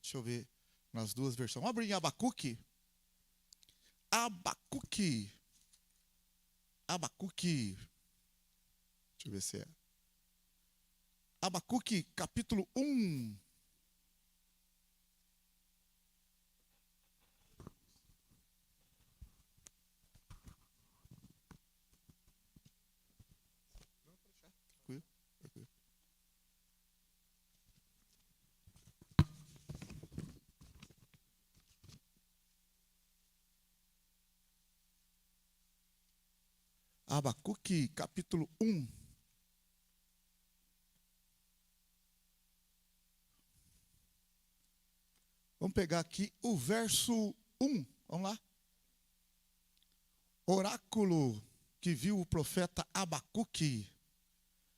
Deixa eu ver nas duas versões. Vamos abrir em Abacuque. Abacuque. Abacuque. Deixa eu ver se é. Abacuque, capítulo 1. Abacuque, capítulo 1. Vamos pegar aqui o verso 1. Vamos lá. Oráculo que viu o profeta Abacuque.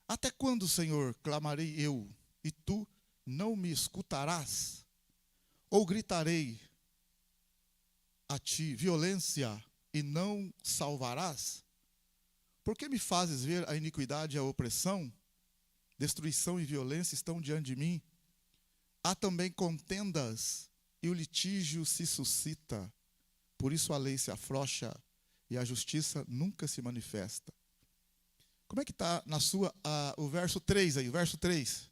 Até quando, Senhor, clamarei eu, e tu não me escutarás? Ou gritarei a ti violência, e não salvarás? Por que me fazes ver a iniquidade e a opressão? Destruição e violência estão diante de mim. Há também contendas, e o litígio se suscita. Por isso a lei se afrouxa, e a justiça nunca se manifesta. Como é que está na sua, o verso 3 aí, o verso 3?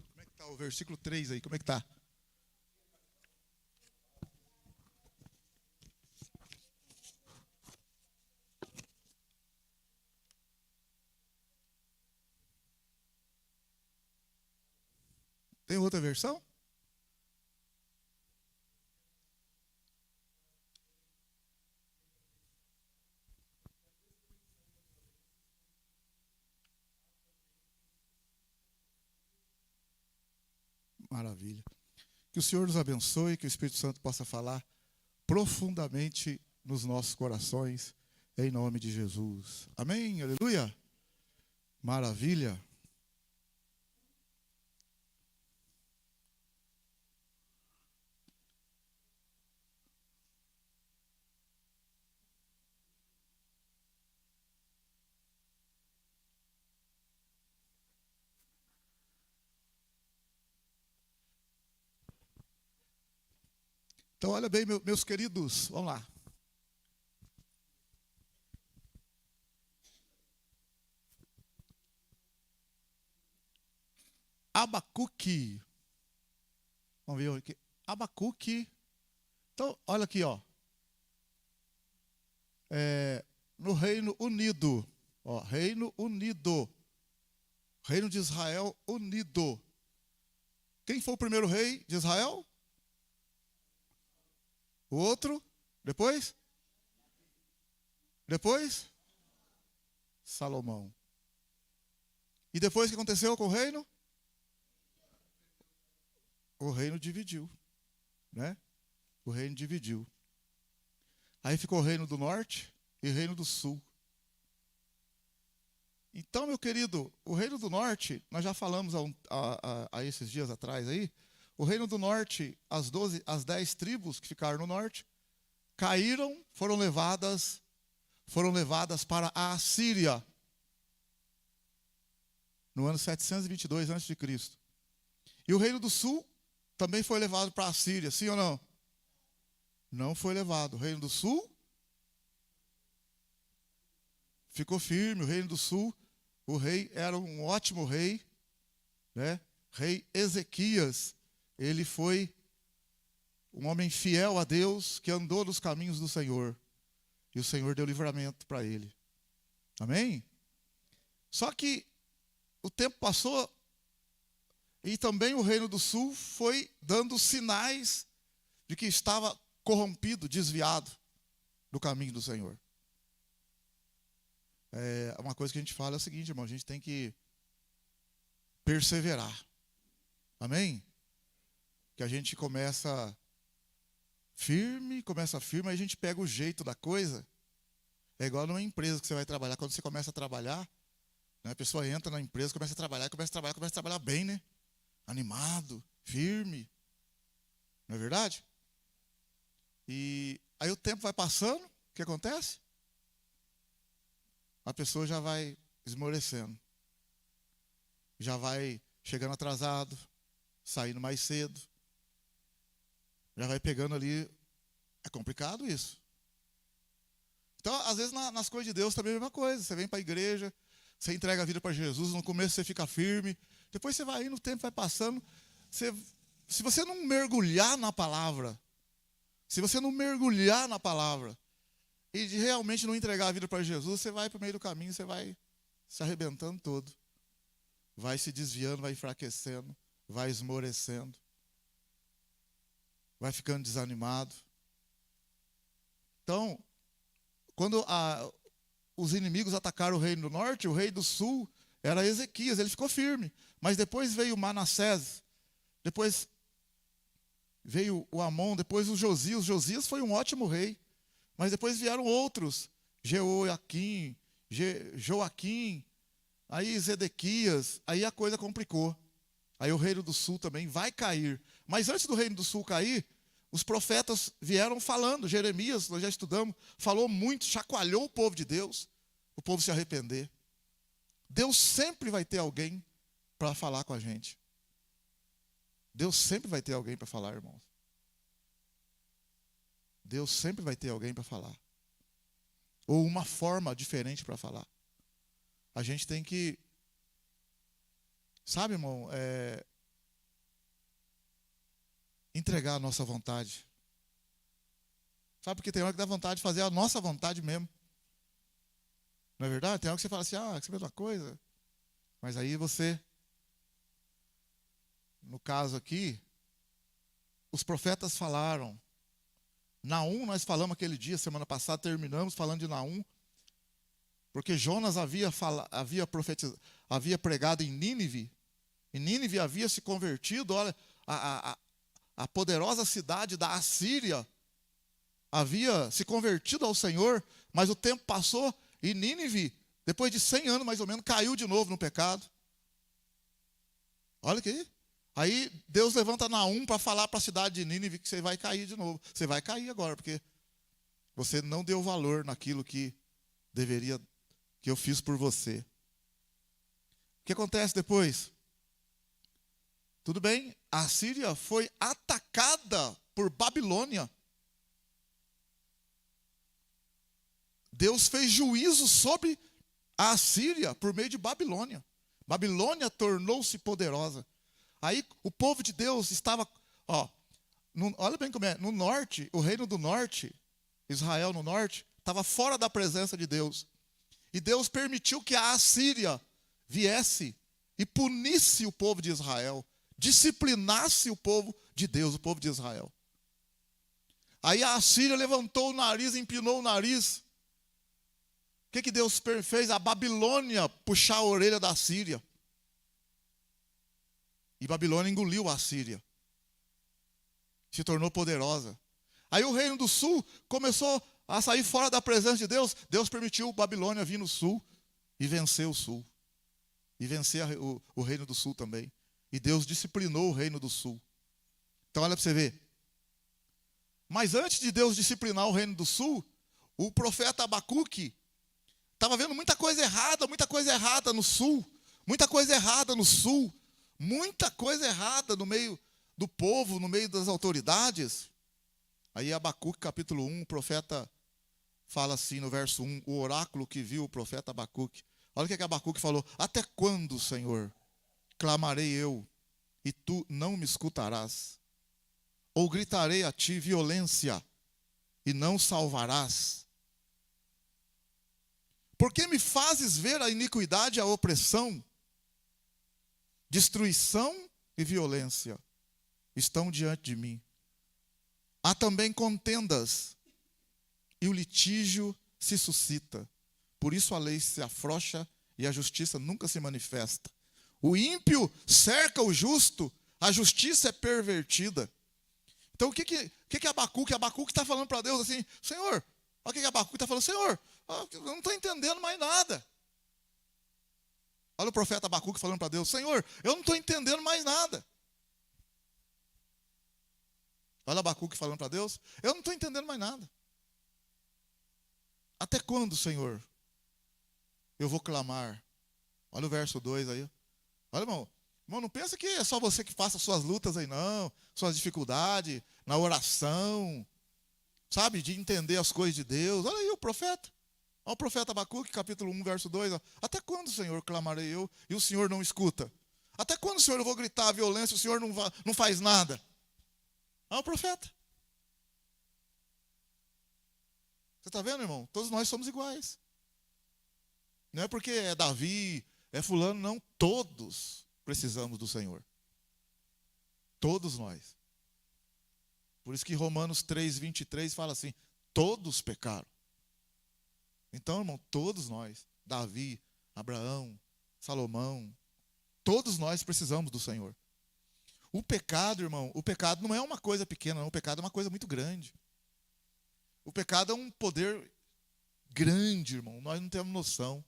Como é que está o versículo 3 aí, como é que está? Tem outra versão? Maravilha. Que o Senhor nos abençoe, que o Espírito Santo possa falar profundamente nos nossos corações, em nome de Jesus. Amém? Aleluia? Maravilha. Então, olha bem, meus queridos, vamos lá. Abacuque. Vamos ver aqui. Abacuque. Então, olha aqui, ó. No Reino Unido. Ó, Reino Unido. Reino de Israel unido. Quem foi o primeiro rei de Israel? O outro? Depois? Depois? Salomão. E depois o que aconteceu com o reino? O reino dividiu, né? O reino dividiu. Aí ficou o reino do norte e o reino do sul. Então, meu querido, o reino do norte, nós já falamos há esses dias atrás aí, o reino do norte, as 10 tribos que ficaram no norte, caíram, foram levadas para a Assíria, no ano 722 a.C. E o reino do sul também foi levado para a Síria, sim ou não? Não foi levado. O reino do sul ficou firme. O reino do sul, o rei era um ótimo rei, né? Rei Ezequias. Ele foi um homem fiel a Deus, que andou nos caminhos do Senhor. E o Senhor deu livramento para ele. Amém? Só que o tempo passou e também o reino do sul foi dando sinais de que estava corrompido, desviado do caminho do Senhor. Uma coisa que a gente fala é o seguinte, irmão, a gente tem que perseverar. Amém? Que a gente começa firme, aí a gente pega o jeito da coisa. É igual numa empresa que você vai trabalhar. Quando você começa a trabalhar, né, a pessoa entra na empresa, começa a trabalhar bem, né? Animado, firme. Não é verdade? E aí o tempo vai passando, o que acontece? A pessoa já vai esmorecendo. Já vai chegando atrasado, saindo mais cedo. Já vai pegando ali. É complicado isso. Então, às vezes, nas coisas de Deus também é a mesma coisa. Você vem para a igreja, você entrega a vida para Jesus, no começo você fica firme, depois você vai indo, o tempo vai passando. Se você não mergulhar na palavra, e de realmente não entregar a vida para Jesus, você vai para o meio do caminho, você vai se arrebentando todo. Vai se desviando, vai enfraquecendo, vai esmorecendo, vai ficando desanimado. Então, quando os inimigos atacaram o reino do norte, o rei do sul era Ezequias, ele ficou firme. Mas depois veio Manassés, depois veio o Amon, depois o Josias. Josias foi um ótimo rei, mas depois vieram outros, Joaquim, aí Zedequias, aí a coisa complicou. Aí o reino do sul também vai cair. Mas antes do reino do sul cair, os profetas vieram falando. Jeremias, nós já estudamos, falou muito, chacoalhou o povo de Deus, o povo se arrepender. Deus sempre vai ter alguém para falar com a gente. Deus sempre vai ter alguém para falar, irmãos. Deus sempre vai ter alguém para falar. Ou uma forma diferente para falar. A gente tem que, sabe, irmão, entregar a nossa vontade. Sabe, porque tem hora que dá vontade de fazer a nossa vontade mesmo. Não é verdade? Tem hora que você fala assim, que isso é a mesma coisa. Mas aí você, no caso aqui, os profetas falaram. Naum, nós falamos aquele dia, semana passada, terminamos falando de Naum, porque Jonas havia pregado em Nínive, e Nínive havia se convertido. Olha, a poderosa cidade da Assíria havia se convertido ao Senhor, mas o tempo passou e Nínive, depois de 100 anos mais ou menos, caiu de novo no pecado. Olha aqui. Aí Deus levanta Naum para falar para a cidade de Nínive que você vai cair de novo. Você vai cair agora, porque você não deu valor naquilo que eu fiz por você. O que acontece depois? Tudo bem, a Síria foi atacada por Babilônia. Deus fez juízo sobre a Síria por meio de Babilônia. Babilônia tornou-se poderosa. Aí o povo de Deus estava, olha bem como é, no norte, o reino do norte, Israel no norte, estava fora da presença de Deus. E Deus permitiu que a Assíria viesse e punisse o povo de Israel, disciplinasse o povo de Deus, o povo de Israel. Aí a Assíria levantou o nariz, empinou o nariz. O que Deus fez? A Babilônia puxar a orelha da Assíria. E Babilônia engoliu a Assíria. Se tornou poderosa. Aí o reino do sul começou a sair fora da presença de Deus. Deus permitiu Babilônia vir no sul e vencer o sul. E vencer o reino do sul também. E Deus disciplinou o reino do sul. Então olha para você ver. Mas antes de Deus disciplinar o reino do sul, o profeta Abacuque estava vendo muita coisa errada no sul. Muita coisa errada no sul. Muita coisa errada no meio do povo, no meio das autoridades. Aí Abacuque capítulo 1, o profeta fala assim no verso 1, o oráculo que viu o profeta Abacuque. Olha o que Abacuque falou. Até quando, Senhor, clamarei eu, e tu não me escutarás? Ou gritarei a ti violência, e não salvarás? Por que me fazes ver a iniquidade e a opressão? Destruição e violência estão diante de mim. Há também contendas, e o litígio se suscita. Por isso a lei se afrouxa e a justiça nunca se manifesta. O ímpio cerca o justo, a justiça é pervertida. Então o que Abacuque? Abacuque está falando para Deus assim, Senhor, olha o que Abacuque está falando, Senhor, eu não estou entendendo mais nada. Olha o profeta Abacuque falando para Deus, Senhor, eu não estou entendendo mais nada. Olha Abacuque falando para Deus, eu não estou entendendo mais nada. Até quando, Senhor, eu vou clamar? Olha o verso 2 aí. Olha, irmão, Irmão, não pensa que é só você que passa suas lutas aí, não. Suas dificuldades, na oração. Sabe, de entender as coisas de Deus. Olha aí o profeta. Olha o profeta Abacuque, capítulo 1, verso 2. Ó. Até quando, Senhor, clamarei eu e o Senhor não escuta? Até quando, Senhor, eu vou gritar a violência e o Senhor não faz nada? Olha o profeta. Você está vendo, irmão? Todos nós somos iguais. Não é porque é Davi, é fulano, não. Todos precisamos do Senhor. Todos nós. Por isso que Romanos 3, 23 fala assim, todos pecaram. Então, irmão, todos nós, Davi, Abraão, Salomão, todos nós precisamos do Senhor. O pecado, irmão, o pecado não é uma coisa pequena, não. O pecado é uma coisa muito grande. O pecado é um poder grande, irmão. Nós não temos noção.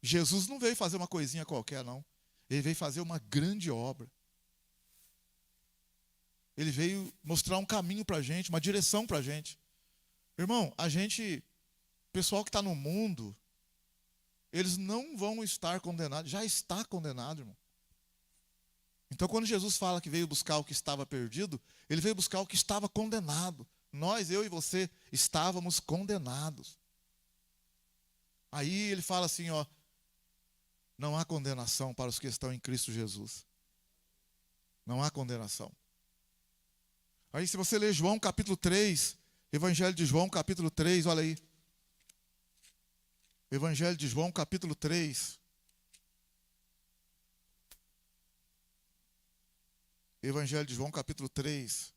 Jesus não veio fazer uma coisinha qualquer, não. Ele veio fazer uma grande obra. Ele veio mostrar um caminho para a gente, uma direção para a gente. Irmão, o pessoal que está no mundo, eles não vão estar condenados. Já está condenado, irmão. Então, quando Jesus fala que veio buscar o que estava perdido, ele veio buscar o que estava condenado. Nós, eu e você, estávamos condenados. Aí ele fala assim, ó, não há condenação para os que estão em Cristo Jesus. Não há condenação. Aí se você ler João capítulo 3, Evangelho de João capítulo 3, olha aí. Evangelho de João capítulo 3. Evangelho de João capítulo 3.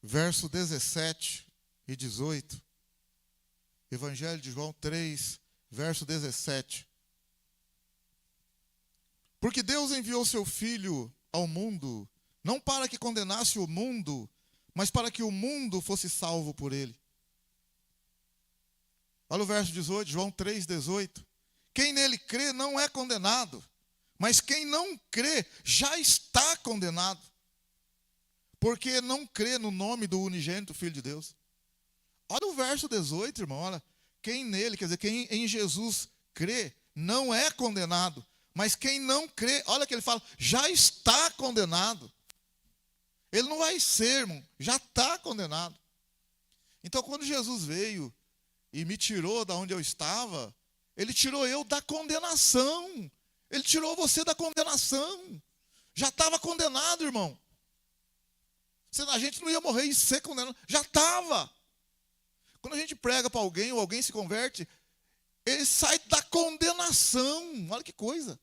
Verso 17 e 18. Evangelho de João 3, verso 17. Porque Deus enviou seu Filho ao mundo, não para que condenasse o mundo, mas para que o mundo fosse salvo por ele. Olha o verso 18, João 3, 18. Quem nele crê não é condenado, mas quem não crê já está condenado, porque não crê no nome do unigênito Filho de Deus. Olha o verso 18, irmão, olha. Quem nele, quer dizer, quem em Jesus crê, não é condenado. Mas quem não crê, olha o que ele fala, já está condenado. Ele não vai ser, irmão, já está condenado. Então, quando Jesus veio e me tirou da onde eu estava, ele tirou eu da condenação. Ele tirou você da condenação. Já estava condenado, irmão. A gente não ia morrer e ser condenado. Já estava. Quando a gente prega para alguém ou alguém se converte, ele sai da condenação. Olha que coisa.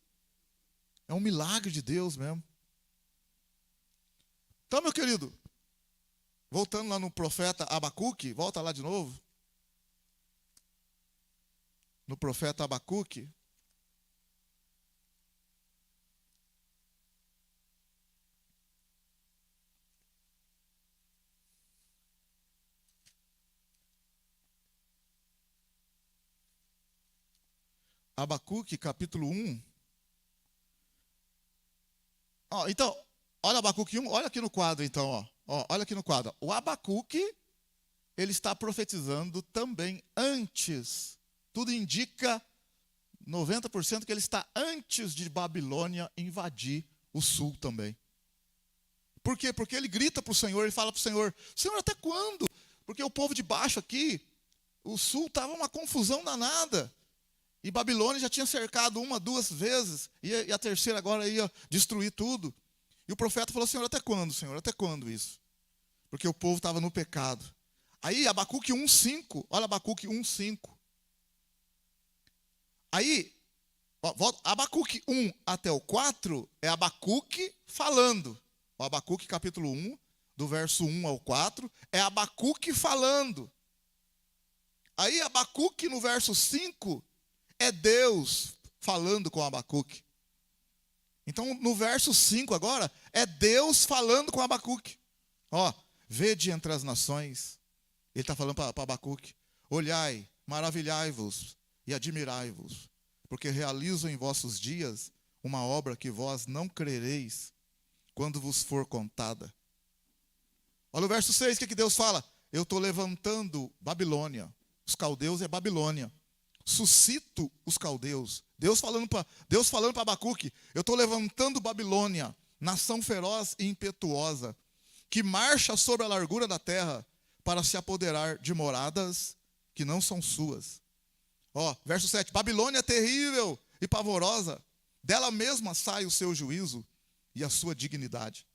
É um milagre de Deus mesmo. Então, meu querido, voltando lá no profeta Abacuque, volta lá de novo. No profeta Abacuque. Abacuque, capítulo 1. Então, olha Abacuque 1, olha aqui no quadro então. Olha aqui no quadro. O Abacuque, ele está profetizando também antes. Tudo indica, 90% que ele está antes de Babilônia invadir o sul também. Por quê? Porque ele grita para o Senhor, ele fala para o Senhor, Senhor, até quando? Porque o povo de baixo aqui, o sul estava uma confusão danada. E Babilônia já tinha cercado 1, 2 vezes, e a terceira agora ia destruir tudo. E o profeta falou, Senhor, até quando, Senhor? Até quando isso? Porque o povo estava no pecado. Aí, Abacuque 1,5, olha Abacuque 1,5. Aí, Abacuque 1 até o 4 é Abacuque falando. O Abacuque capítulo 1, do verso 1 ao 4, é Abacuque falando. Aí, Abacuque no verso 5, é Deus falando com Abacuque. Então, no verso 5 agora, é Deus falando com Abacuque. Vede entre as nações. Ele está falando para Abacuque. Olhai, maravilhai-vos e admirai-vos, porque realizo em vossos dias uma obra que vós não crereis quando vos for contada. Olha o verso 6, o que Deus fala? Eu estou levantando Babilônia. Os caldeus é Babilônia. suscito os caldeus. Deus falando para Abacuque, eu estou levantando Babilônia, nação feroz e impetuosa, que marcha sobre a largura da terra para se apoderar de moradas que não são suas. Verso 7, Babilônia é terrível e pavorosa, dela mesma sai o seu juízo e a sua dignidade.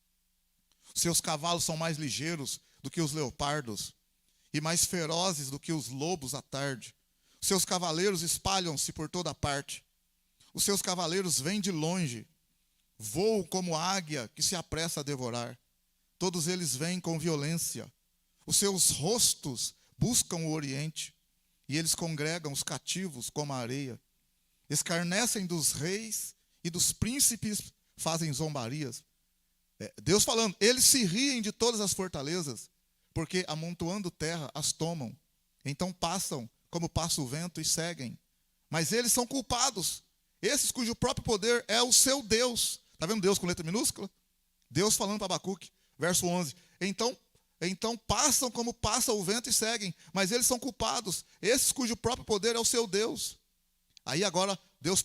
Seus cavalos são mais ligeiros do que os leopardos e mais ferozes do que os lobos à tarde. Seus cavaleiros espalham-se por toda parte. Os seus cavaleiros vêm de longe, voam como águia que se apressa a devorar. Todos eles vêm com violência. Os seus rostos buscam o oriente, e eles congregam os cativos como a areia. Escarnecem dos reis e dos príncipes fazem zombarias. Deus falando, eles se riem de todas as fortalezas, porque amontoando terra as tomam. Então passam como passa o vento e seguem. Mas eles são culpados, esses cujo próprio poder é o seu Deus. Está vendo Deus com letra minúscula? Deus falando para Abacuque, verso 11. Então passam como passa o vento e seguem, mas eles são culpados, esses cujo próprio poder é o seu Deus. Aí agora Deus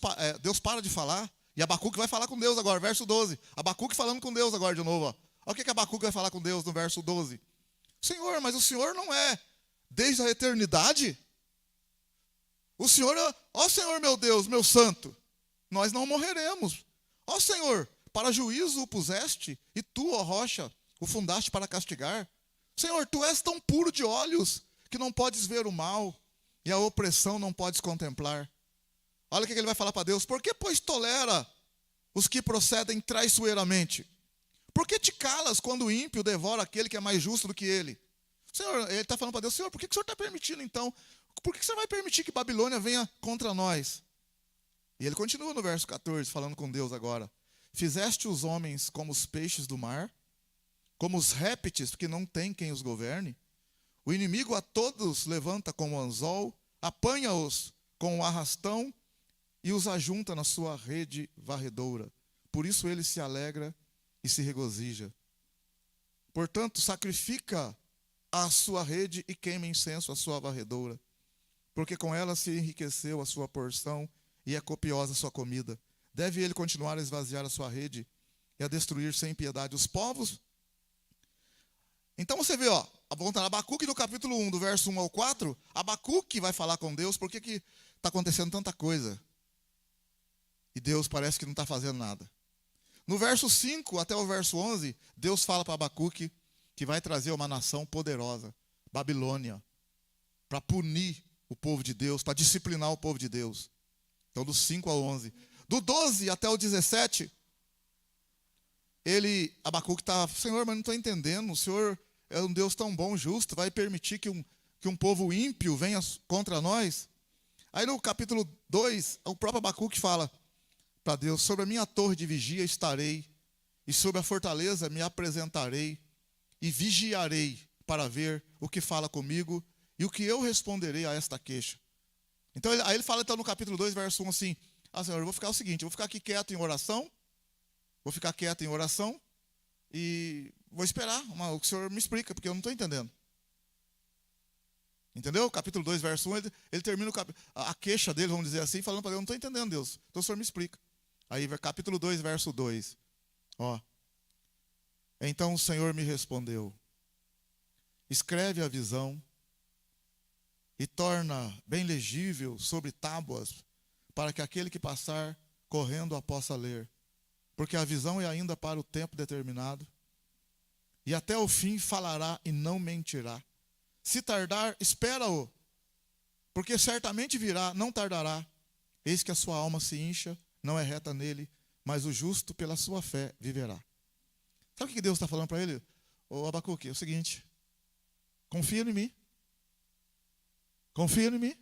para de falar, e Abacuque vai falar com Deus agora, verso 12. Abacuque falando com Deus agora de novo. Olha o que Abacuque vai falar com Deus no verso 12. Senhor, mas o Senhor não é desde a eternidade? O Senhor, ó Senhor meu Deus, meu santo, nós não morreremos. Ó Senhor, para juízo o puseste, e tu, ó rocha, o fundaste para castigar. Senhor, tu és tão puro de olhos, que não podes ver o mal, e a opressão não podes contemplar. Olha o que ele vai falar para Deus. Por que, pois, tolera os que procedem traiçoeiramente? Por que te calas quando o ímpio devora aquele que é mais justo do que ele? Senhor, ele está falando para Deus, Senhor, por que o Senhor está permitindo então? Por que você vai permitir que Babilônia venha contra nós? E ele continua no verso 14, falando com Deus agora. Fizeste os homens como os peixes do mar, como os répteis que não tem quem os governe? O inimigo a todos levanta como anzol, apanha-os com o arrastão e os ajunta na sua rede varredora. Por isso ele se alegra e se regozija. Portanto, sacrifica a sua rede e queima incenso à sua varredora, porque com ela se enriqueceu a sua porção e é copiosa a sua comida. Deve ele continuar a esvaziar a sua rede e a destruir sem piedade os povos? Então você vê, voltando a Abacuque no capítulo 1, do verso 1 ao 4, Abacuque vai falar com Deus, por que está acontecendo tanta coisa? E Deus parece que não está fazendo nada. No verso 5 até o verso 11, Deus fala para Abacuque que vai trazer uma nação poderosa, Babilônia, para punir o povo de Deus, para disciplinar o povo de Deus. Então, do 5 ao 11. Do 12 até o 17, Abacuque está, Senhor, mas não estou entendendo, o Senhor é um Deus tão bom, justo, vai permitir que um povo ímpio venha contra nós? Aí no capítulo 2, o próprio Abacuque fala para Deus, sobre a minha torre de vigia estarei, e sobre a fortaleza me apresentarei, e vigiarei para ver o que fala comigo, e o que eu responderei a esta queixa. Então, aí ele fala então no capítulo 2, verso 1 assim, Senhor, eu vou ficar o seguinte, eu vou ficar aqui quieto em oração, e vou esperar o que o Senhor me explica, porque eu não estou entendendo. Entendeu? Capítulo 2, verso 1, ele termina a queixa dele, vamos dizer assim, falando para Deus, eu não estou entendendo, Deus, então o Senhor me explica. Aí, capítulo 2, verso 2, Então o Senhor me respondeu, escreve a visão e torna bem legível sobre tábuas, para que aquele que passar correndo a possa ler. Porque a visão é ainda para o tempo determinado, e até o fim falará e não mentirá. Se tardar, espera-o, porque certamente virá, não tardará. Eis que a sua alma se incha, não é reta nele, mas o justo pela sua fé viverá. Sabe o que Deus está falando para ele? Abacuque, é o seguinte, confia em mim. Confia em mim.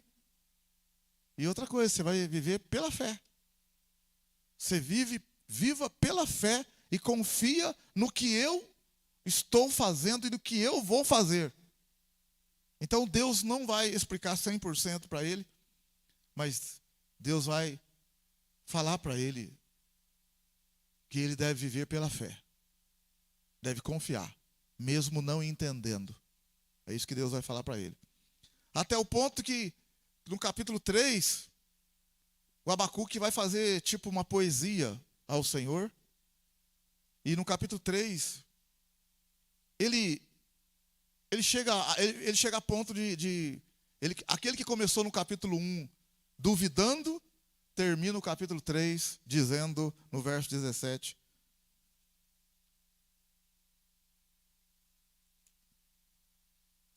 E outra coisa, você vai viver pela fé. Você viva pela fé e confia no que eu estou fazendo e no que eu vou fazer. Então Deus não vai explicar 100% para ele, mas Deus vai falar para ele que ele deve viver pela fé. Deve confiar, mesmo não entendendo. É isso que Deus vai falar para ele. Até o ponto que no capítulo 3, o Abacuque vai fazer tipo uma poesia ao Senhor. E no capítulo 3, ele chega a ponto aquele que começou no capítulo 1 duvidando, termina o capítulo 3 dizendo no verso 17: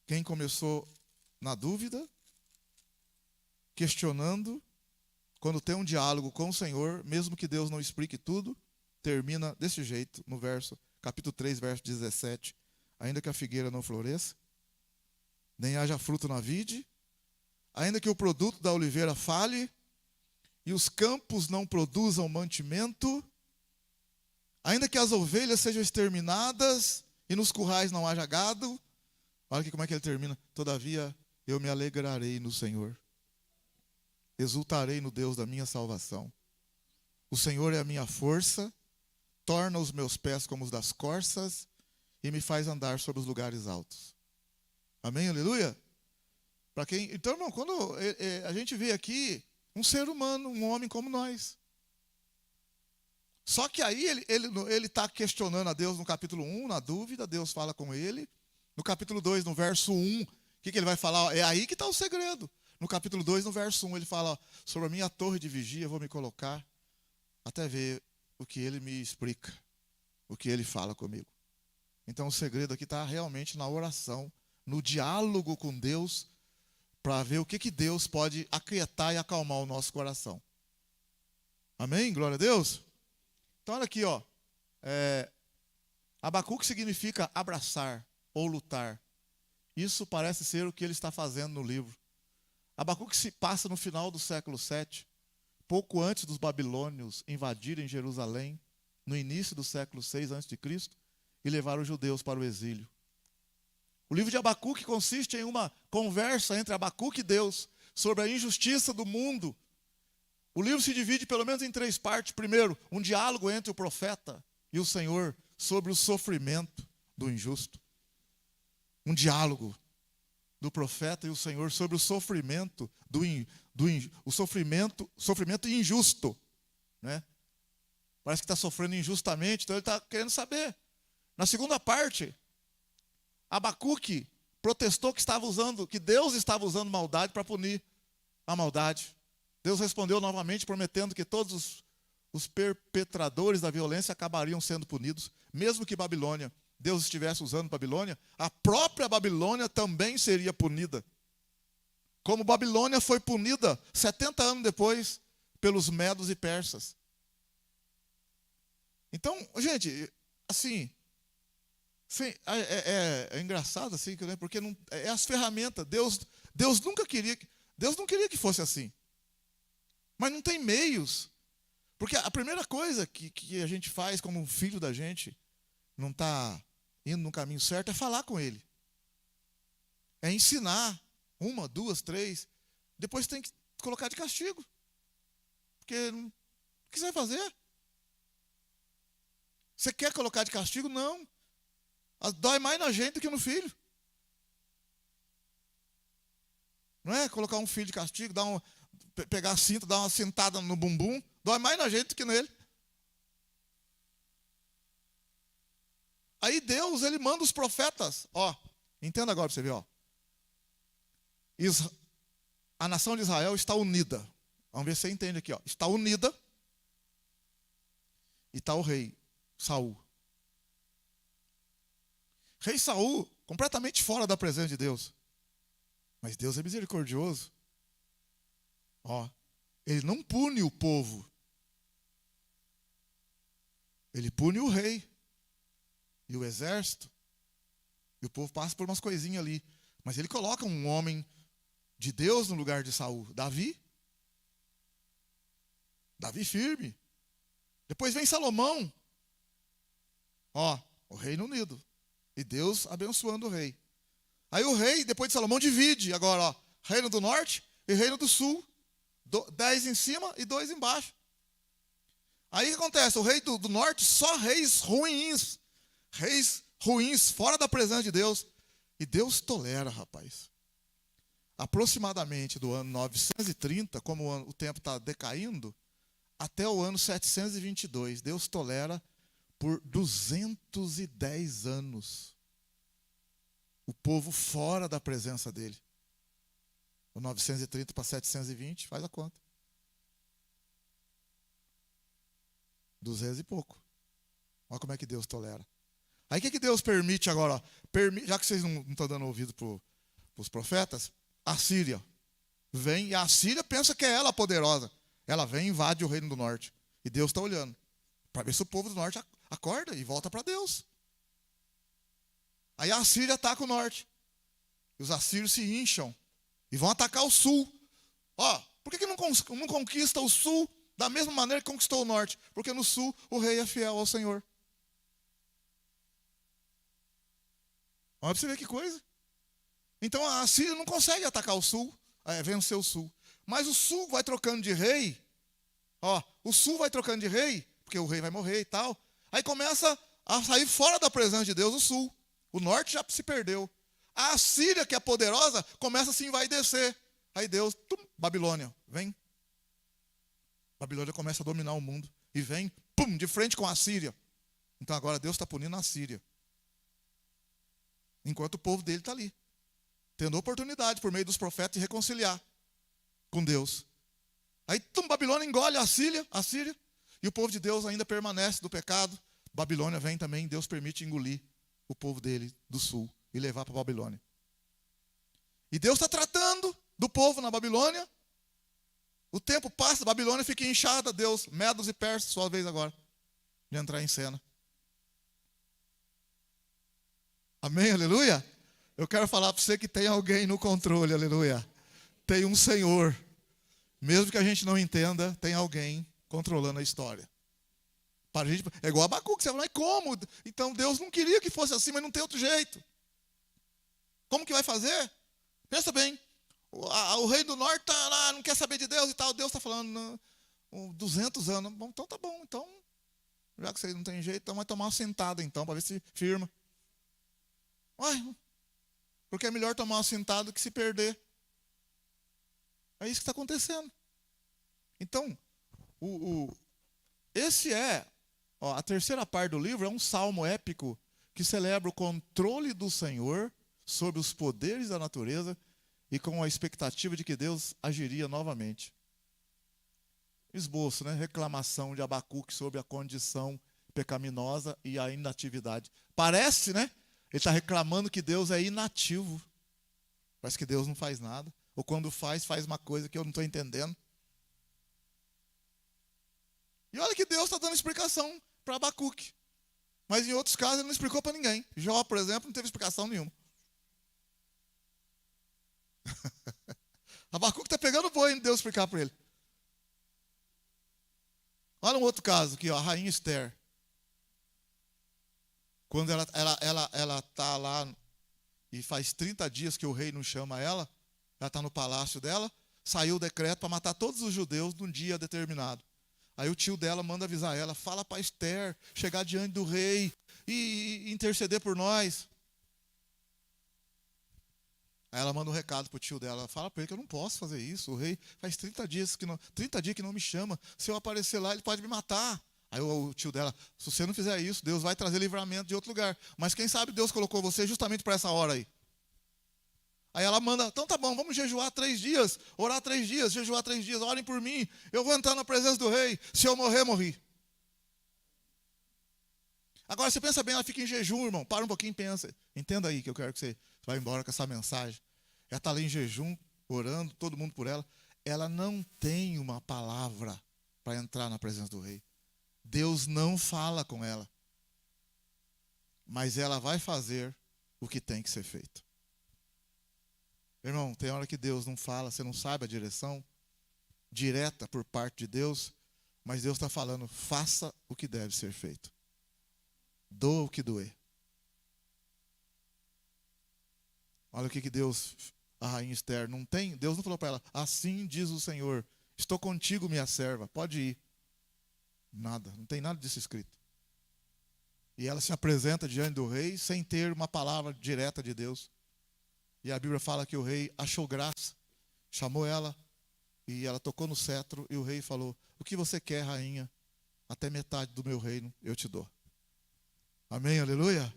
quem começou na dúvida, questionando, quando tem um diálogo com o Senhor, mesmo que Deus não explique tudo, termina desse jeito, no capítulo 3, verso 17. Ainda que a figueira não floresça, nem haja fruto na vide, ainda que o produto da oliveira falhe, e os campos não produzam mantimento, ainda que as ovelhas sejam exterminadas, e nos currais não haja gado. Olha aqui como é que ele termina: todavia eu me alegrarei no Senhor, exultarei no Deus da minha salvação. O Senhor é a minha força, torna os meus pés como os das corças e me faz andar sobre os lugares altos. Amém? Aleluia? Então, irmão, quando a gente vê aqui um ser humano, um homem como nós. Só que aí ele está questionando a Deus no capítulo 1, na dúvida, Deus fala com ele. No capítulo 2, no verso 1, o que ele vai falar? É aí que está o segredo. No capítulo 2, no verso 1, ele fala: sobre a minha torre de vigia eu vou me colocar até ver o que ele me explica, o que ele fala comigo. Então o segredo aqui está realmente na oração, no diálogo com Deus, para ver o que Deus pode aquietar e acalmar o nosso coração. Amém? Glória a Deus? Então olha aqui, ó. Abacuque significa abraçar ou lutar. Isso parece ser o que ele está fazendo no livro. Abacuque se passa no final do século 7, pouco antes dos babilônios invadirem Jerusalém, no início do século 6 a.C., e levar os judeus para o exílio. O livro de Abacuque consiste em uma conversa entre Abacuque e Deus sobre a injustiça do mundo. O livro se divide pelo menos em 3 partes. Primeiro, um diálogo entre o profeta e o Senhor sobre o sofrimento do injusto. Um diálogo do profeta e o Senhor sobre o sofrimento sofrimento injusto, né? Parece que está sofrendo injustamente, então ele está querendo saber. Na segunda parte, Abacuque protestou que Deus estava usando maldade para punir a maldade. Deus respondeu novamente, prometendo que todos os perpetradores da violência acabariam sendo punidos, mesmo que Deus estivesse usando Babilônia, a própria Babilônia também seria punida. Como Babilônia foi punida 70 anos depois pelos medos e persas. Então, gente, assim, é engraçado assim, né? Porque não, é as ferramentas. Deus não queria que fosse assim. Mas não tem meios. Porque a primeira coisa que a gente faz como um filho da gente não está indo no caminho certo é falar com ele. É ensinar 1, 2, 3. Depois tem que colocar de castigo. Porque o que você vai fazer? Você quer colocar de castigo? Não. Dói mais na gente do que no filho. Não é colocar um filho de castigo, pegar a cinta, dar uma cintada no bumbum, dói mais na gente do que nele. Aí Deus, ele manda os profetas, ó, entenda agora para você ver, ó. A nação de Israel está unida. Vamos ver se você entende aqui, ó. Está unida. E está o rei Saul. Rei Saul, completamente fora da presença de Deus. Mas Deus é misericordioso. Ó, ele não pune o povo. Ele pune o rei e o exército. E o povo passa por umas coisinhas ali. Mas ele coloca um homem de Deus no lugar de Saul. Davi firme. Depois vem Salomão. Ó, o reino unido. E Deus abençoando o rei. Aí o rei, depois de Salomão, divide. Agora, ó, reino do norte e reino do sul. 10 em cima e 2 embaixo. Aí o que acontece? O rei do norte, só reis ruins. Reis ruins, fora da presença de Deus. E Deus tolera, rapaz. aproximadamente do ano 930, como o tempo está decaindo, até o ano 722. Deus tolera por 210 anos o povo fora da presença dele. O 930 para 720, faz a conta. 200 e pouco. Olha como é que Deus tolera. Aí o que Deus permite agora? Já que vocês não estão dando ouvido para os profetas, a Síria vem, e a Síria pensa que é ela a poderosa. Ela vem e invade o reino do norte. E Deus está olhando para ver se o povo do norte acorda e volta para Deus. Aí a Síria ataca o norte. E os assírios se incham e vão atacar o sul. Ó, por que não conquista o sul da mesma maneira que conquistou o norte? Porque no sul o rei é fiel ao Senhor. Olha para você ver que coisa. Então a Síria não consegue atacar o sul, vencer o sul. Mas o sul vai trocando de rei. Ó, o sul vai trocando de rei, porque o rei vai morrer e tal. Aí começa a sair fora da presença de Deus o sul. O norte já se perdeu. A Síria, que é poderosa, começa a se envaidecer. Aí Deus, Babilônia, vem. Babilônia começa a dominar o mundo. E vem, de frente com a Síria. Então agora Deus está punindo a Síria. Enquanto o povo dele está ali, tendo oportunidade, por meio dos profetas, de reconciliar com Deus. Aí, Babilônia engole a Síria, e o povo de Deus ainda permanece do pecado. Babilônia vem também, Deus permite engolir o povo dele do sul e levar para a Babilônia. E Deus está tratando do povo na Babilônia. O tempo passa, a Babilônia fica inchada. Deus, medos e persas, sua vez agora de entrar em cena. Amém, aleluia? Eu quero falar para você que tem alguém no controle, aleluia. Tem um Senhor. Mesmo que a gente não entenda, tem alguém controlando a história. Para a gente, é igual a Abacuque, você fala, mas como? Então Deus não queria que fosse assim, mas não tem outro jeito. Como que vai fazer? Pensa bem, o rei do norte está lá, não quer saber de Deus e tal. Deus está falando, 200 anos. Bom, então tá bom, então, já que vocês não tem jeito, então vai tomar uma sentada então, para ver se firma. Uai, porque é melhor tomar uma sentada que se perder. É isso que está acontecendo. Então, esse é, a terceira parte do livro, é um salmo épico que celebra o controle do Senhor sobre os poderes da natureza e com a expectativa de que Deus agiria novamente. Esboço, né? Reclamação de Abacuque sobre a condição pecaminosa e a inatividade. Parece, né? Ele está reclamando que Deus é inativo. Parece que Deus não faz nada. Ou quando faz uma coisa que eu não estou entendendo. E olha que Deus está dando explicação para Abacuque. Mas em outros casos ele não explicou para ninguém. Jó, por exemplo, não teve explicação nenhuma. Abacuque está pegando o boi e Deus explicar para ele. Olha um outro caso aqui, a rainha Esther. Quando ela está lá e faz 30 dias que o rei não chama ela está no palácio dela, saiu o decreto para matar todos os judeus num dia determinado. Aí o tio dela manda avisar ela, fala para Esther chegar diante do rei e interceder por nós. Aí ela manda um recado para o tio dela, fala para ele que eu não posso fazer isso, o rei faz 30 dias que não me chama, se eu aparecer lá ele pode me matar. Aí o tio dela, se você não fizer isso, Deus vai trazer livramento de outro lugar. Mas quem sabe Deus colocou você justamente para essa hora aí. Aí ela manda, então tá bom, vamos jejuar 3 dias, orar 3 dias, jejuar 3 dias, orem por mim, eu vou entrar na presença do rei, se eu morrer, morri. Agora você pensa bem, ela fica em jejum, irmão, para um pouquinho e pensa, entenda aí que eu quero que você vá embora com essa mensagem. Ela está ali em jejum, orando, todo mundo por ela não tem uma palavra para entrar na presença do rei. Deus não fala com ela, mas ela vai fazer o que tem que ser feito. Irmão, tem hora que Deus não fala, você não sabe a direção direta por parte de Deus, mas Deus está falando, faça o que deve ser feito. Doa o que doer. Olha o que Deus, a rainha Esther, não tem, Deus não falou para ela, assim diz o Senhor, estou contigo, minha serva, pode ir. Nada, não tem nada disso escrito. E ela se apresenta diante do rei sem ter uma palavra direta de Deus. E a Bíblia fala que o rei achou graça, chamou ela, e ela tocou no cetro, e o rei falou: o que você quer, rainha? Até metade do meu reino eu te dou. Amém, aleluia?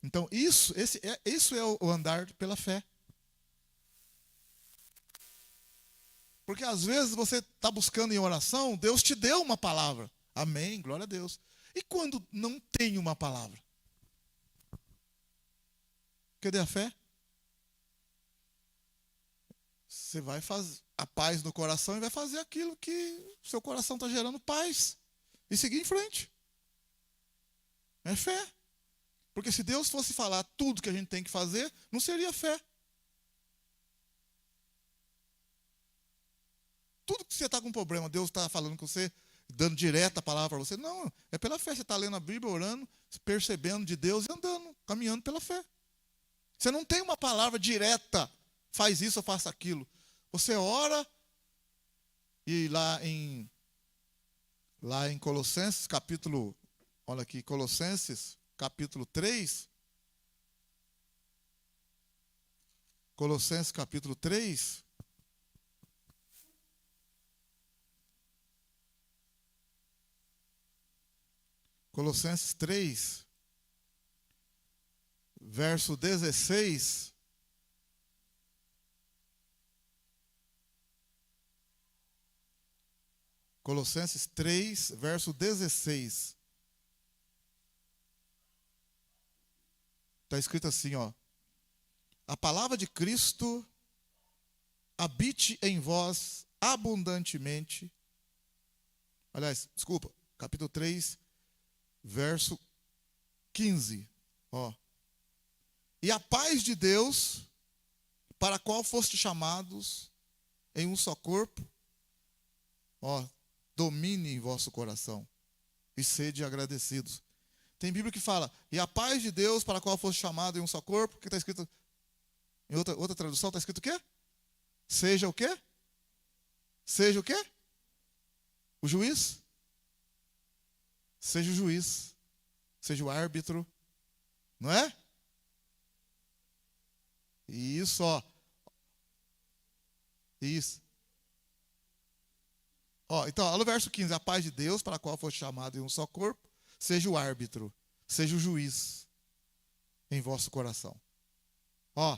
Então, isso é o andar pela fé. Porque às vezes você está buscando em oração, Deus te deu uma palavra. Amém, glória a Deus. E quando não tem uma palavra? Cadê a fé? Você vai fazer a paz no coração e vai fazer aquilo que seu coração está gerando paz. E seguir em frente. É fé. Porque se Deus fosse falar tudo que a gente tem que fazer, não seria fé. Tudo que você está com problema, Deus está falando com você, dando direto a palavra para você. Não, é pela fé. Você está lendo a Bíblia, orando, percebendo de Deus e andando, caminhando pela fé. Você não tem uma palavra direta, faz isso ou faça aquilo. Você ora e lá em Colossenses capítulo, olha aqui, Colossenses capítulo 3. Colossenses capítulo 3. Colossenses 3, verso 16. Colossenses 3, verso 16. Está escrito assim, ó. A palavra de Cristo habite em vós abundantemente. Aliás, desculpa, capítulo 3, verso 15. Ó. E a paz de Deus, para a qual foste chamados em um só corpo, ó, domine em vosso coração e sede agradecidos. Tem Bíblia que fala, e a paz de Deus para a qual foste chamado em um só corpo, que está escrito, em outra tradução está escrito o quê? Seja o quê? Seja o quê? O juiz? Seja o juiz, seja o árbitro, não é? Isso, ó. Isso. Ó, então, olha o verso 15. A paz de Deus, para a qual foi chamado em um só corpo, seja o árbitro, seja o juiz em vosso coração. Ó,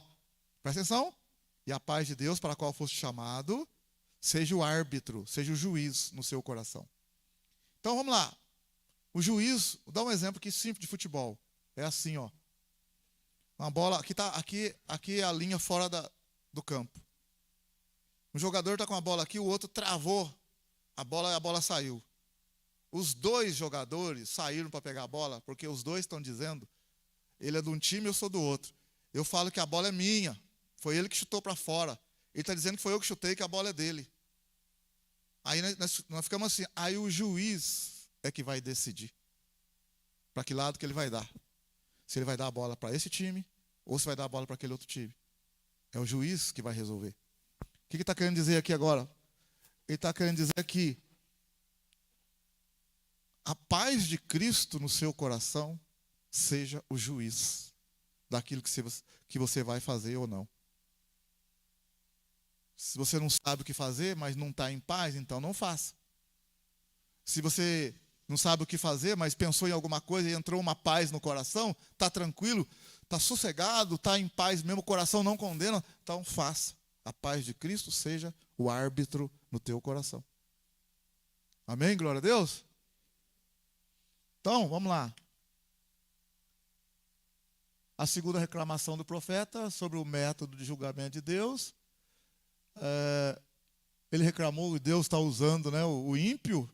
presta atenção. E a paz de Deus, para a qual foste chamado, seja o árbitro, seja o juiz no seu coração. Então, vamos lá. O juiz, vou dar um exemplo aqui simples de futebol. É assim, ó. Uma bola, aqui é a linha fora do campo. Um jogador está com a bola aqui, o outro travou a bola saiu. Os dois jogadores saíram para pegar a bola, porque os dois estão dizendo, ele é de um time, eu sou do outro. Eu falo que a bola é minha, foi ele que chutou para fora. Ele está dizendo que foi eu que chutei, que a bola é dele. Aí nós ficamos assim, aí o juiz é que vai decidir para que lado que ele vai dar. Se ele vai dar a bola para esse time ou se vai dar a bola para aquele outro time. É o juiz que vai resolver. O que ele está querendo dizer aqui agora? Ele está querendo dizer que a paz de Cristo no seu coração seja o juiz daquilo que você vai fazer ou não. Se você não sabe o que fazer, mas não está em paz, então não faça. Se você não sabe o que fazer, mas pensou em alguma coisa e entrou uma paz no coração, está tranquilo, está sossegado, está em paz, mesmo o coração não condena, então faça. A paz de Cristo seja o árbitro no teu coração. Amém? Glória a Deus? Então, vamos lá. A segunda reclamação do profeta sobre o método de julgamento de Deus. Ele reclamou que Deus está usando, né, o ímpio.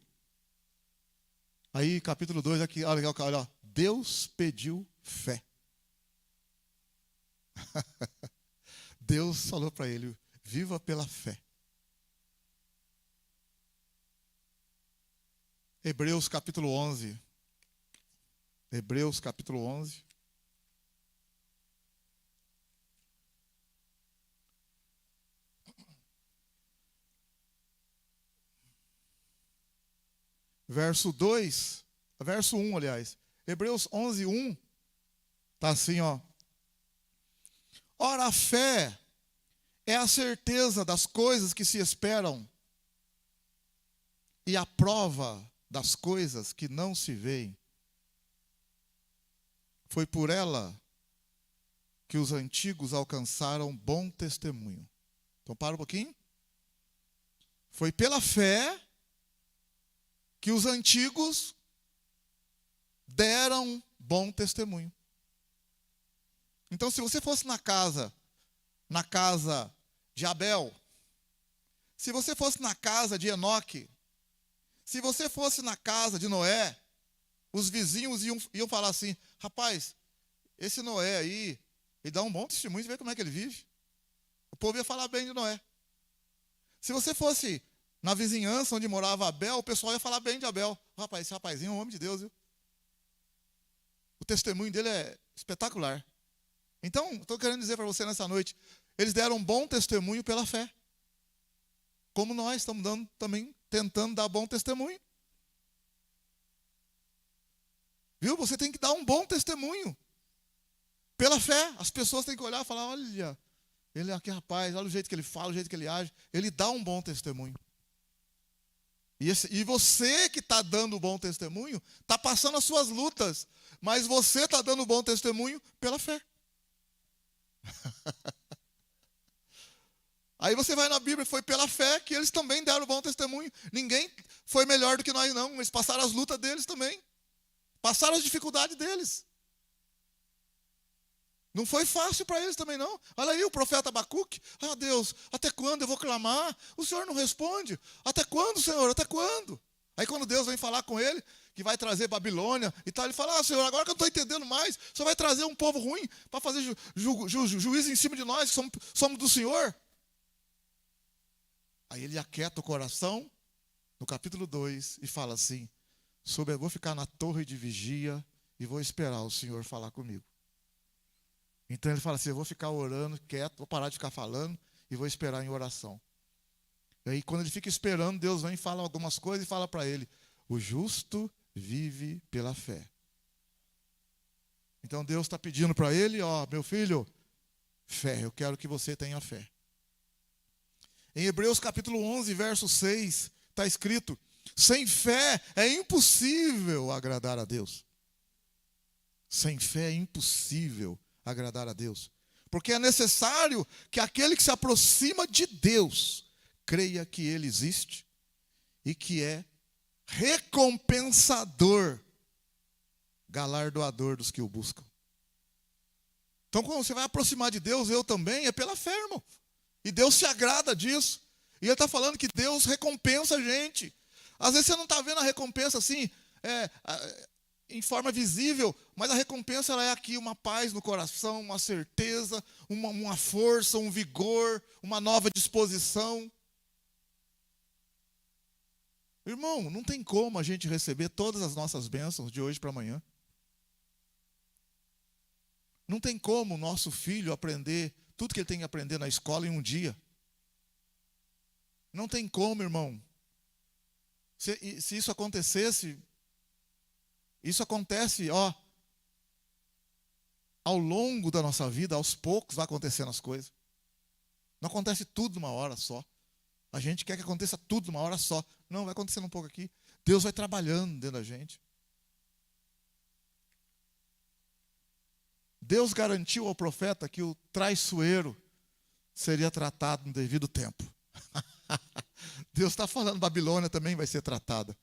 Aí, capítulo 2, aqui, olha, olha, Deus pediu fé. Deus falou para ele, viva pela fé. Hebreus capítulo 11. Hebreus capítulo 11. Verso 2, verso 1, aliás. Hebreus 11, 1. Está assim, ó. Ora, a fé é a certeza das coisas que se esperam e a prova das coisas que não se veem. Foi por ela que os antigos alcançaram bom testemunho. Então, para um pouquinho. Foi pela fé que os antigos deram bom testemunho. Então, se você fosse na casa de Abel, se você fosse na casa de Enoque, se você fosse na casa de Noé, os vizinhos iam falar assim: rapaz, esse Noé aí, ele dá um bom testemunho, você vê como é que ele vive. O povo ia falar bem de Noé. Se você fosse na vizinhança onde morava Abel, o pessoal ia falar bem de Abel. Rapaz, esse rapazinho é um homem de Deus, viu? O testemunho dele é espetacular. Então, estou querendo dizer para você nessa noite, eles deram um bom testemunho pela fé. Como nós estamos dando também, tentando dar bom testemunho. Viu? Você tem que dar um bom testemunho. Pela fé, as pessoas têm que olhar e falar: olha, ele é aqui, rapaz, olha o jeito que ele fala, o jeito que ele age. Ele dá um bom testemunho. E você que está dando bom testemunho, está passando as suas lutas, mas você está dando bom testemunho pela fé. Aí você vai na Bíblia, foi pela fé que eles também deram bom testemunho. Ninguém foi melhor do que nós, não. Eles passaram as lutas deles também. Passaram as dificuldades deles. Não foi fácil para eles também, não. Olha aí o profeta Abacuque. Ah, Deus, até quando eu vou clamar? O Senhor não responde. Até quando, Senhor? Até quando? Aí quando Deus vem falar com ele, que vai trazer Babilônia e tal, ele fala: ah, Senhor, agora que eu não estou entendendo mais, o Senhor vai trazer um povo ruim para fazer juízo em cima de nós, que somos do Senhor. Aí ele aquieta o coração, no capítulo 2, e fala assim: eu vou ficar na torre de vigia e vou esperar o Senhor falar comigo. Então ele fala assim: eu vou ficar orando quieto, vou parar de ficar falando e vou esperar em oração. E aí quando ele fica esperando, Deus vem e fala algumas coisas e fala para ele: o justo vive pela fé. Então Deus está pedindo para ele: ó, meu filho, fé, eu quero que você tenha fé. Em Hebreus capítulo 11, verso 6, está escrito: sem fé é impossível agradar a Deus. Sem fé é impossível agradar a Deus. Porque é necessário que aquele que se aproxima de Deus creia que Ele existe e que é recompensador, galardoador dos que o buscam. Então, quando você vai aproximar de Deus, eu também, é pela fé, irmão. E Deus se agrada disso. E Ele está falando que Deus recompensa a gente. Às vezes você não está vendo a recompensa assim, em forma visível, mas a recompensa ela é aqui: uma paz no coração, uma certeza, uma força, um vigor, uma nova disposição. Irmão, não tem como a gente receber todas as nossas bênçãos de hoje para amanhã. Não tem como o nosso filho aprender tudo que ele tem que aprender na escola em um dia. Não tem como, irmão. Se isso acontecesse, isso acontece, ao longo da nossa vida, aos poucos vai acontecendo as coisas. Não acontece tudo numa hora só. A gente quer que aconteça tudo numa hora só. Não, vai acontecendo um pouco aqui. Deus vai trabalhando dentro da gente. Deus garantiu ao profeta que o traiçoeiro seria tratado no devido tempo. Deus está falando, Babilônia também vai ser tratada.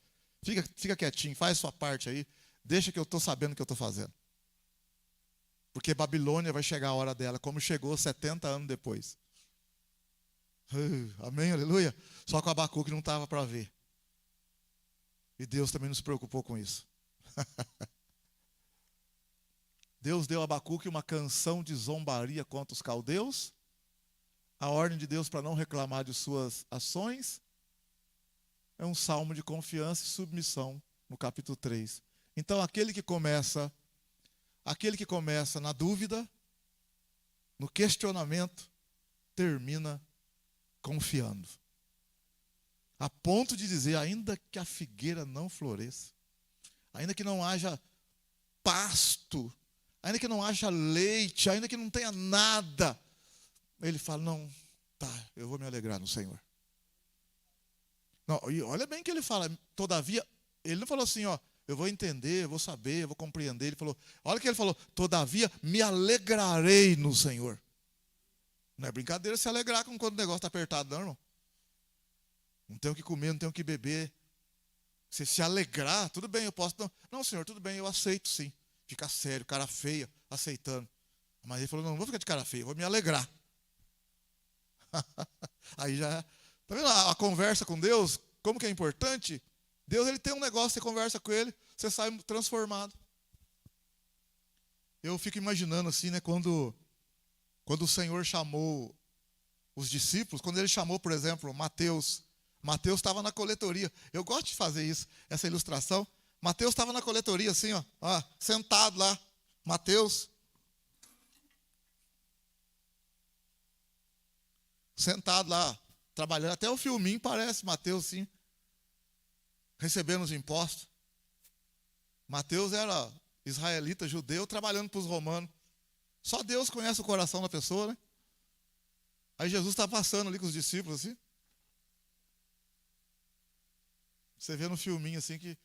Fica quietinho, faz sua parte aí. Deixa que eu estou sabendo o que eu estou fazendo. Porque Babilônia vai chegar a hora dela, como chegou 70 anos depois. Amém, aleluia. Só que o Abacuque não estava para ver. E Deus também não se preocupou com isso. Deus deu a Abacuque uma canção de zombaria contra os caldeus, a ordem de Deus para não reclamar de suas ações. É um salmo de confiança e submissão, no capítulo 3. Então, aquele que começa na dúvida, no questionamento, termina confiando. A ponto de dizer: ainda que a figueira não floresça, ainda que não haja pasto, ainda que não haja leite, ainda que não tenha nada, ele fala, não, tá, eu vou me alegrar no Senhor. Não, e olha bem que ele fala, todavia, ele não falou assim, ó, eu vou entender, eu vou saber, eu vou compreender. Ele falou, olha o que ele falou, todavia me alegrarei no Senhor. Não é brincadeira se alegrar quando o negócio está apertado, não, irmão. Não tenho o que comer, não tenho o que beber. Você se alegrar, tudo bem, eu posso. Não, Senhor, tudo bem, eu aceito sim. Fica sério, cara feia, aceitando. Mas ele falou, não vou ficar de cara feia, vou me alegrar. Aí já, tá vendo a conversa com Deus, como que é importante? Deus, ele tem um negócio, você conversa com ele, você sai transformado. Eu fico imaginando assim, né, quando o Senhor chamou os discípulos, quando ele chamou, por exemplo, Mateus estava na coletoria. Eu gosto de fazer isso, essa ilustração. Mateus estava na coletoria assim, ó, sentado lá. Mateus. Sentado lá, trabalhando. Até o filminho parece Mateus, sim. Recebendo os impostos. Mateus era israelita, judeu, trabalhando para os romanos. Só Deus conhece o coração da pessoa, né? Aí Jesus está passando ali com os discípulos, assim. Você vê no filminho assim que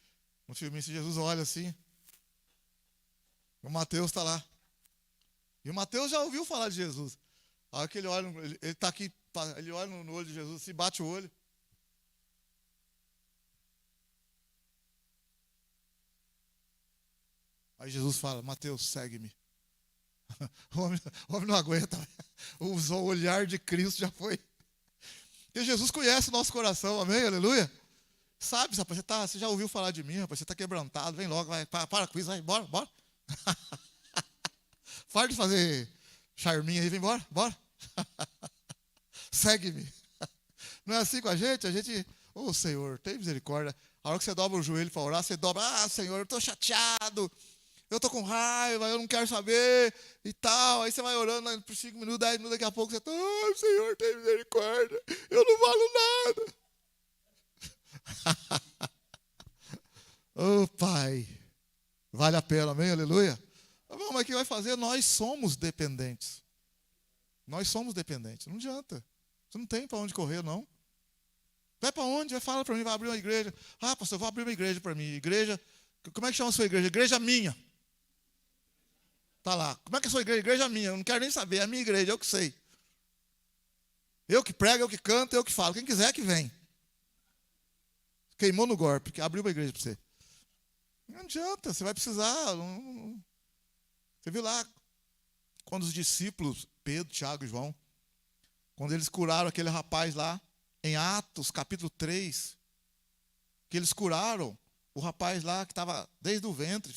no filminho se Jesus olha assim, o Mateus está lá. E o Mateus já ouviu falar de Jesus. A hora que ele olha, ele está aqui, ele olha no olho de Jesus, se bate o olho. Aí Jesus fala, Mateus, segue-me. O homem não aguenta. O olhar de Cristo já foi. Porque Jesus conhece o nosso coração, amém, aleluia. Sabe, rapaz, você já ouviu falar de mim, rapaz, você está quebrantado, vem logo, vai, para com isso, vai, bora. Para de fazer charminha aí, vem embora, bora. Segue-me. Não é assim com a gente? Ô Senhor, tem misericórdia. A hora que você dobra o joelho para orar, você dobra, Senhor, eu estou chateado, eu estou com raiva, eu não quero saber e tal. Aí você vai orando por 5 minutos, 10 minutos, daqui a pouco você está, Senhor, tem misericórdia, eu não valo nada. Oh, Pai, vale a pena, amém, aleluia. Mas o que vai fazer? Nós somos dependentes. Nós somos dependentes, não adianta. Você não tem para onde correr, não. Vai para onde? Vai falar para mim, vai abrir uma igreja. Pastor, eu vou abrir uma igreja para mim. Igreja, como é que chama a sua igreja? Igreja minha. Tá lá. Como é que é a sua igreja? Igreja minha. Eu não quero nem saber, é a minha igreja, eu que sei. Eu que prego, eu que canto, eu que falo. Quem quiser que vem. Queimou no golpe, porque abriu uma igreja para você. Não adianta, você vai precisar. Você viu lá, quando os discípulos, Pedro, Tiago e João, quando eles curaram aquele rapaz lá, em Atos, capítulo 3, que eles curaram o rapaz lá que estava desde o ventre,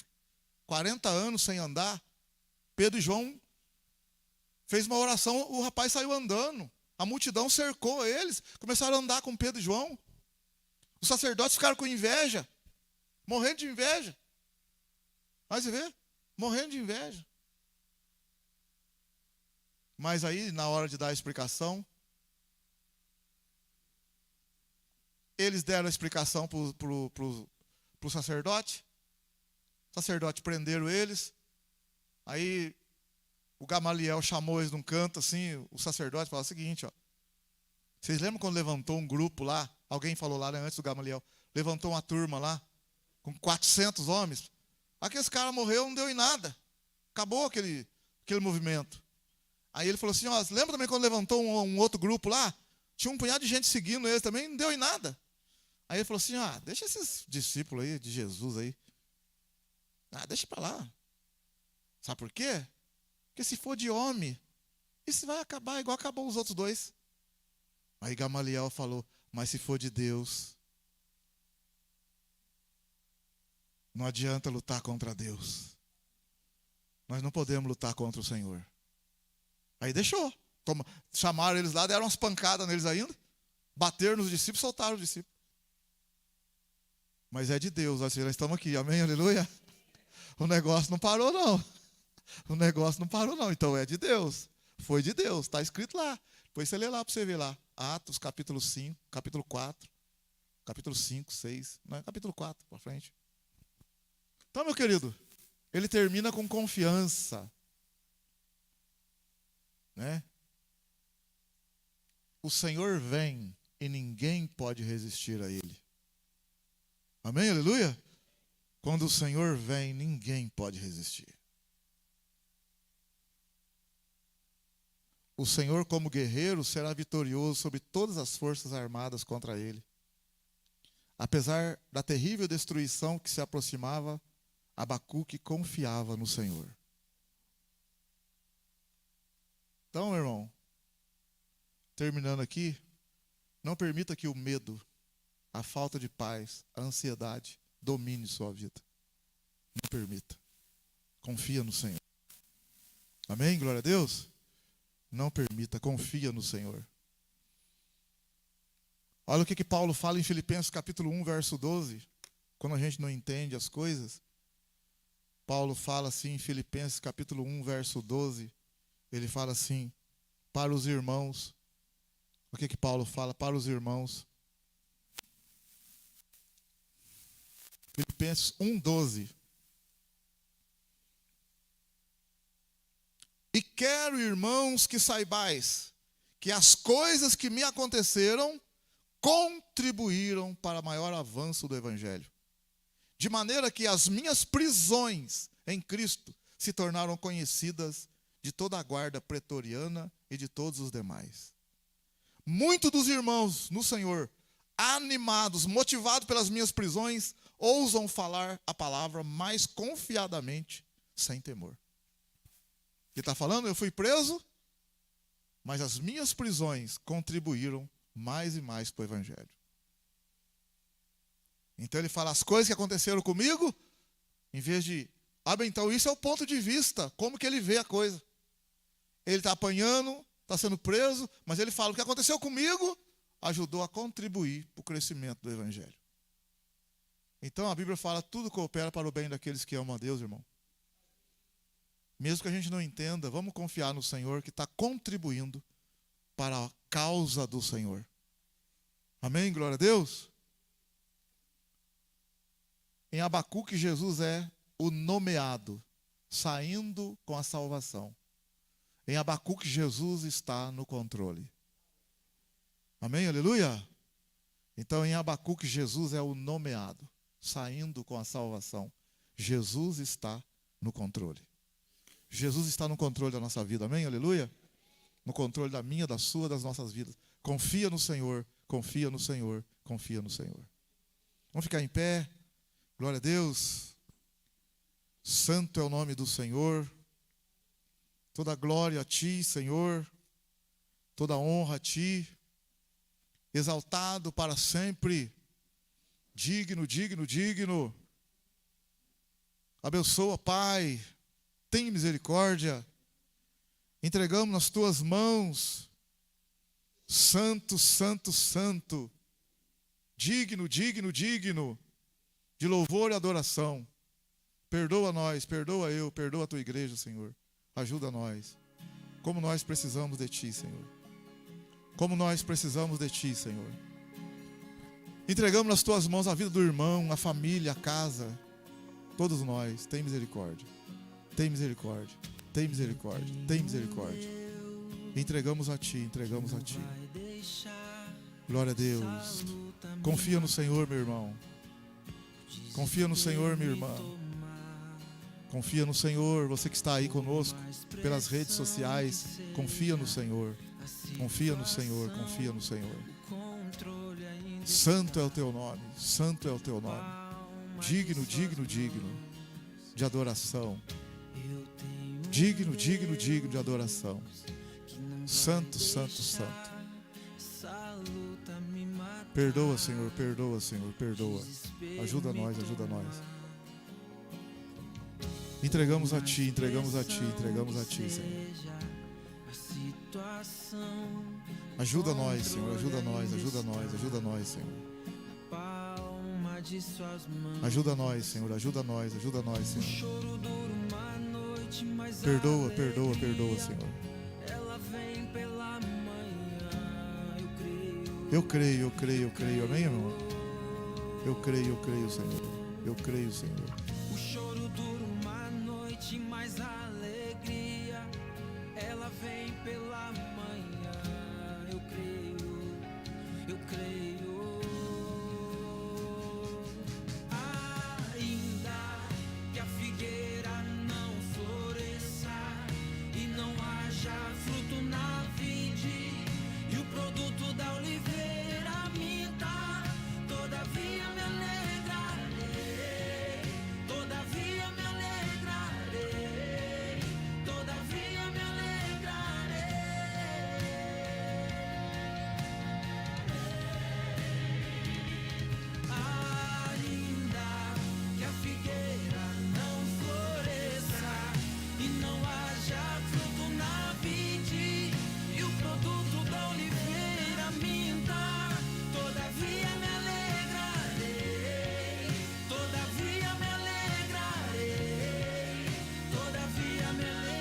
40 anos sem andar. Pedro e João fez uma oração, o rapaz saiu andando. A multidão cercou eles, começaram a andar com Pedro e João. Os sacerdotes ficaram com inveja, morrendo de inveja. Mas você vê? Morrendo de inveja. Mas aí, na hora de dar a explicação, eles deram a explicação para o sacerdote. O sacerdote prenderam eles. Aí o Gamaliel chamou eles num canto assim. O sacerdote falou o seguinte, ó. Vocês lembram quando levantou um grupo lá? Alguém falou lá, né, antes do Gamaliel. Levantou uma turma lá, com 400 homens. Aqueles caras morreram, não deu em nada. Acabou aquele movimento. Aí ele falou assim, ó, lembra também quando levantou um outro grupo lá? Tinha um punhado de gente seguindo eles também, não deu em nada. Aí ele falou assim, deixa esses discípulos aí, de Jesus aí. Deixa para lá. Sabe por quê? Porque se for de homem, isso vai acabar igual acabou os outros dois. Aí Gamaliel falou, mas se for de Deus, não adianta lutar contra Deus. Nós não podemos lutar contra o Senhor. Aí deixou. Chamaram eles lá, deram umas pancadas neles ainda. Bateram nos discípulos, soltaram os discípulos. Mas é de Deus, nós estamos aqui, amém, aleluia. O negócio não parou não. O negócio não parou não, então é de Deus. Foi de Deus, está escrito lá. Depois você lê lá para você ver lá. Atos, capítulo 5, capítulo 4, capítulo 5, 6, não é capítulo 4, para frente. Então, meu querido, ele termina com confiança, né? O Senhor vem e ninguém pode resistir a ele. Amém? Aleluia? Quando o Senhor vem, ninguém pode resistir. O Senhor, como guerreiro, será vitorioso sobre todas as forças armadas contra ele. Apesar da terrível destruição que se aproximava, Abacuque confiava no Senhor. Então, meu irmão, terminando aqui, não permita que o medo, a falta de paz, a ansiedade domine sua vida. Não permita. Confia no Senhor. Amém? Glória a Deus. Não permita, confia no Senhor. Olha o que Paulo fala em Filipenses capítulo 1, verso 12. Quando a gente não entende as coisas, Paulo fala assim em Filipenses capítulo 1, verso 12. Ele fala assim, para os irmãos. O que Paulo fala para os irmãos? Filipenses 1, 12. E quero, irmãos, que saibais que as coisas que me aconteceram contribuíram para maior avanço do Evangelho. De maneira que as minhas prisões em Cristo se tornaram conhecidas de toda a guarda pretoriana e de todos os demais. Muitos dos irmãos no Senhor, animados, motivados pelas minhas prisões, ousam falar a palavra mais confiadamente, sem temor. Ele está falando, eu fui preso, mas as minhas prisões contribuíram mais e mais para o Evangelho. Então ele fala, as coisas que aconteceram comigo, em vez de... então isso é o ponto de vista, como que ele vê a coisa. Ele está apanhando, está sendo preso, mas ele fala, o que aconteceu comigo ajudou a contribuir para o crescimento do Evangelho. Então a Bíblia fala, tudo coopera para o bem daqueles que amam a Deus, irmão. Mesmo que a gente não entenda, vamos confiar no Senhor que está contribuindo para a causa do Senhor. Amém? Glória a Deus. Em Abacuque, Jesus é o nomeado, saindo com a salvação. Em Abacuque, Jesus está no controle. Amém? Aleluia? Então, em Abacuque, Jesus é o nomeado, saindo com a salvação. Jesus está no controle. Jesus está no controle da nossa vida. Amém? Aleluia? No controle da minha, da sua, das nossas vidas. Confia no Senhor, confia no Senhor, confia no Senhor. Vamos ficar em pé. Glória a Deus. Santo é o nome do Senhor. Toda glória a Ti, Senhor. Toda honra a Ti. Exaltado para sempre. Digno, digno, digno. Abençoa, Pai. Tem misericórdia. Entregamos nas Tuas mãos. Santo, santo, santo. Digno, digno, digno de louvor e adoração. Perdoa nós, perdoa eu, perdoa a Tua igreja, Senhor. Ajuda nós. Como nós precisamos de Ti, Senhor. Como nós precisamos de Ti, Senhor. Entregamos nas Tuas mãos a vida do irmão, a família, a casa. Todos nós. Tem misericórdia. Tem misericórdia. Tem misericórdia. Tem misericórdia. Entregamos a Ti, entregamos a Ti. Glória a Deus. Confia no Senhor, meu irmão. Confia no Senhor, minha irmã. Confia no Senhor, você que está aí conosco pelas redes sociais. Confia no Senhor. Confia no Senhor, confia no Senhor. Santo é o Teu nome, santo é o Teu nome. Digno, digno, digno de adoração. Digno, digno, digno de adoração. Santo, santo, santo. Perdoa, Senhor, perdoa, Senhor, perdoa. Ajuda nós, ajuda nós. Entregamos a Ti, entregamos a Ti, entregamos a Ti, Senhor. Ajuda nós, Senhor, ajuda nós, ajuda nós, ajuda nós, Senhor. Ajuda nós, Senhor, ajuda nós, ajuda nós, Senhor. Perdoa, perdoa, perdoa, Senhor. Eu creio, eu creio, eu creio, amém, irmão? Eu creio, Senhor. Eu creio, Senhor. noite, mais alegria, ela vem pela manhã. Eu creio, eu creio. Ainda que a figueira não floresça e não haja fruto na vide, e o produto da oliveira minta, todavia me alegrarei, todavia me alegrarei, todavia me alegrarei. Ainda que a figueira não floresça e não haja fruto na vide, e o produto da oliveira minta, todavia me alegrarei, todavia me alegrarei, todavia me alegrarei.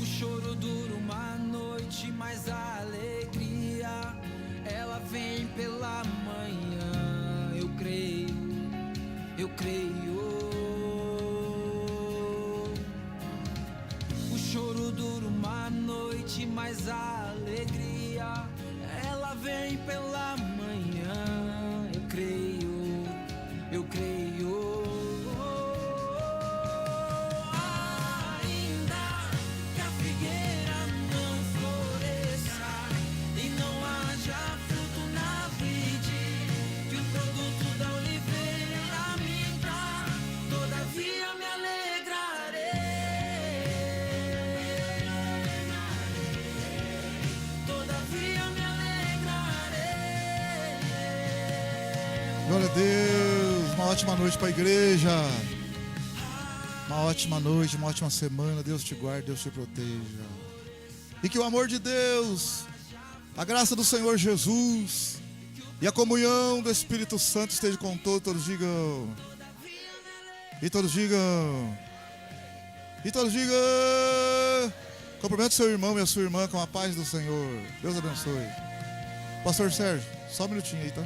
O choro dura uma noite, mas a alegria, ela vem pela manhã. Eu creio, eu creio. O choro dura uma noite, mas a alegria, ela vem pela manhã. Eu creio, eu creio. Ainda que a figueira não floresça e não haja fruto na vide, que o produto da oliveira minta, todavia me alegrarei, todavia me alegrarei. Glória a Deus. Uma ótima noite para a igreja. Uma ótima noite, uma ótima semana. Deus te guarde, Deus te proteja. E que o amor de Deus, a graça do Senhor Jesus e a comunhão do Espírito Santo esteja com todos. Todos digam. E todos digam. E todos digam. Cumprimente seu irmão e a sua irmã com a paz do Senhor. Deus abençoe. Pastor Sérgio, só um minutinho aí, tá?